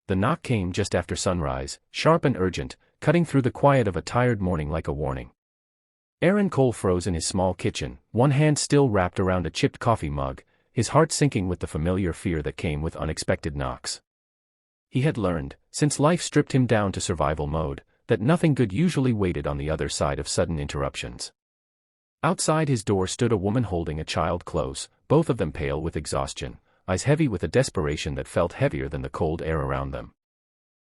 The knock came just after sunrise, sharp and urgent, cutting through the quiet of a tired morning like a warning. Aaron Cole froze in his small kitchen, one hand still wrapped around a chipped coffee mug, his heart sinking with the familiar fear that came with unexpected knocks. He had learned, since life stripped him down to survival mode, that nothing good usually waited on the other side of sudden interruptions. Outside his door stood a woman holding a child close, both of them pale with exhaustion, eyes heavy with a desperation that felt heavier than the cold air around them.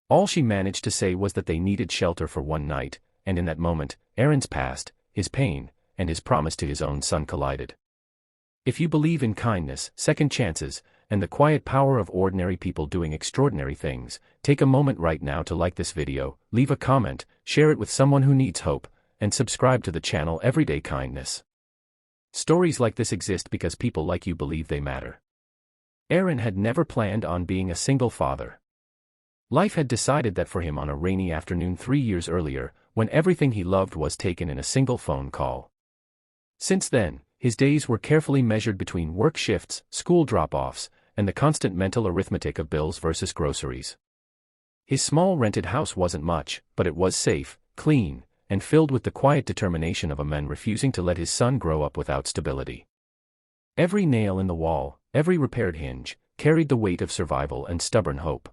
All she managed to say was that they needed shelter for one night, and in that moment, Aaron's past, his pain, and his promise to his own son collided. If you believe in kindness, second chances, and the quiet power of ordinary people doing extraordinary things, take a moment right now to like this video, leave a comment, share it with someone who needs hope, and subscribe to the channel Everyday Kindness. Stories like this exist because people like you believe they matter. Aaron had never planned on being a single father. Life had decided that for him on a rainy afternoon 3 years earlier, when everything he loved was taken in a single phone call. Since then, his days were carefully measured between work shifts, school drop-offs, and the constant mental arithmetic of bills versus groceries. His small rented house wasn't much, but it was safe, clean, and filled with the quiet determination of a man refusing to let his son grow up without stability. Every nail in the wall, every repaired hinge, carried the weight of survival and stubborn hope.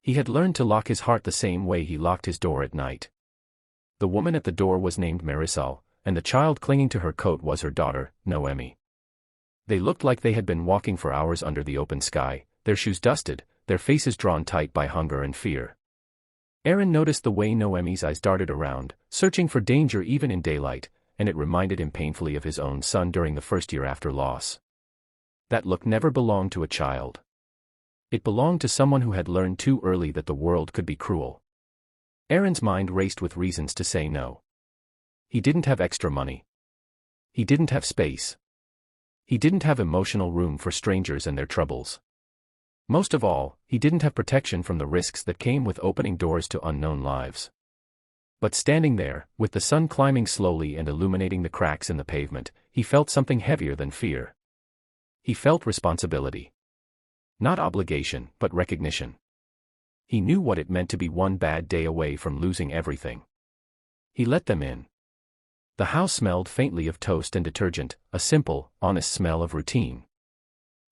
He had learned to lock his heart the same way he locked his door at night. The woman at the door was named Marisol, and the child clinging to her coat was her daughter, Noemi. They looked like they had been walking for hours under the open sky, their shoes dusted, their faces drawn tight by hunger and fear. Aaron noticed the way Noemi's eyes darted around, searching for danger even in daylight, and it reminded him painfully of his own son during the first year after loss. That look never belonged to a child. It belonged to someone who had learned too early that the world could be cruel. Aaron's mind raced with reasons to say no. He didn't have extra money. He didn't have space. He didn't have emotional room for strangers and their troubles. Most of all, he didn't have protection from the risks that came with opening doors to unknown lives. But standing there, with the sun climbing slowly and illuminating the cracks in the pavement, he felt something heavier than fear. He felt responsibility. Not obligation, but recognition. He knew what it meant to be one bad day away from losing everything. He let them in. The house smelled faintly of toast and detergent, a simple, honest smell of routine.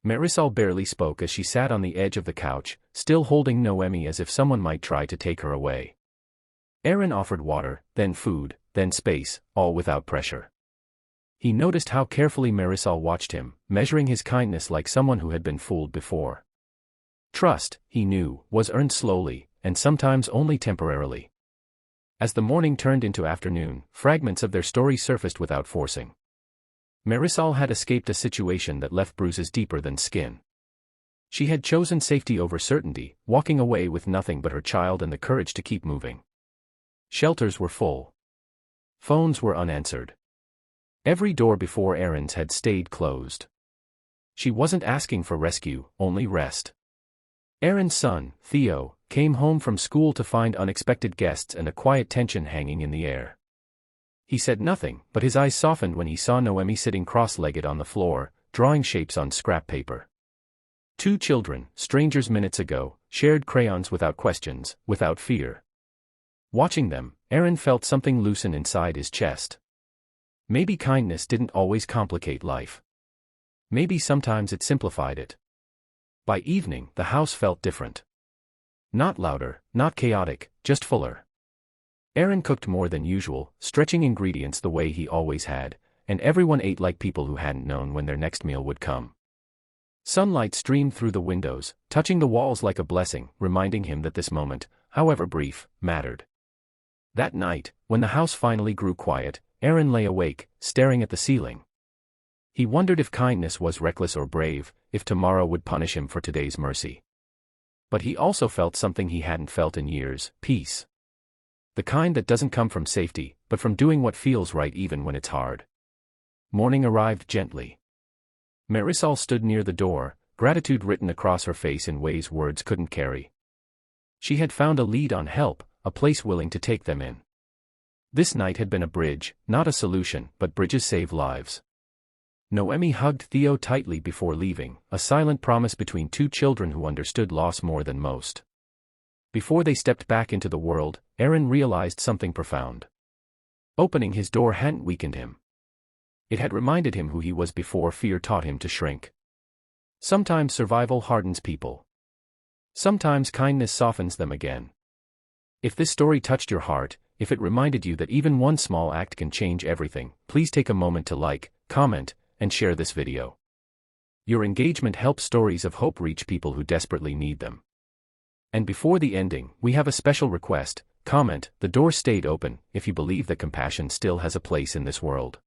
Marisol barely spoke as she sat on the edge of the couch, still holding Noemi as if someone might try to take her away. Aaron offered water, then food, then space, all without pressure. He noticed how carefully Marisol watched him, measuring his kindness like someone who had been fooled before. Trust, he knew, was earned slowly, and sometimes only temporarily. As the morning turned into afternoon, fragments of their story surfaced without forcing. Marisol had escaped a situation that left bruises deeper than skin. She had chosen safety over certainty, walking away with nothing but her child and the courage to keep moving. Shelters were full. Phones were unanswered. Every door before Aaron's had stayed closed. She wasn't asking for rescue, only rest. Aaron's son, Theo, came home from school to find unexpected guests and a quiet tension hanging in the air. He said nothing, but his eyes softened when he saw Noemi sitting cross-legged on the floor, drawing shapes on scrap paper. Two children, strangers minutes ago, shared crayons without questions, without fear. Watching them, Aaron felt something loosen inside his chest. Maybe kindness didn't always complicate life. Maybe sometimes it simplified it. By evening, the house felt different. Not louder, not chaotic, just fuller. Aaron cooked more than usual, stretching ingredients the way he always had, and everyone ate like people who hadn't known when their next meal would come. Sunlight streamed through the windows, touching the walls like a blessing, reminding him that this moment, however brief, mattered. That night, when the house finally grew quiet, Aaron lay awake, staring at the ceiling. He wondered if kindness was reckless or brave, if tomorrow would punish him for today's mercy. But he also felt something he hadn't felt in years, peace. The kind that doesn't come from safety, but from doing what feels right even when it's hard. Morning arrived gently. Marisol stood near the door, gratitude written across her face in ways words couldn't carry. She had found a lead on help, a place willing to take them in. This night had been a bridge, not a solution, but bridges save lives. Noemi hugged Theo tightly before leaving, a silent promise between two children who understood loss more than most. Before they stepped back into the world, Aaron realized something profound. Opening his door hadn't weakened him. It had reminded him who he was before fear taught him to shrink. Sometimes survival hardens people. Sometimes kindness softens them again. If this story touched your heart, if it reminded you that even one small act can change everything, please take a moment to like, comment, and share this video. Your engagement helps stories of hope reach people who desperately need them. And before the ending, we have a special request. Comment, "The door stayed open," if you believe that compassion still has a place in this world.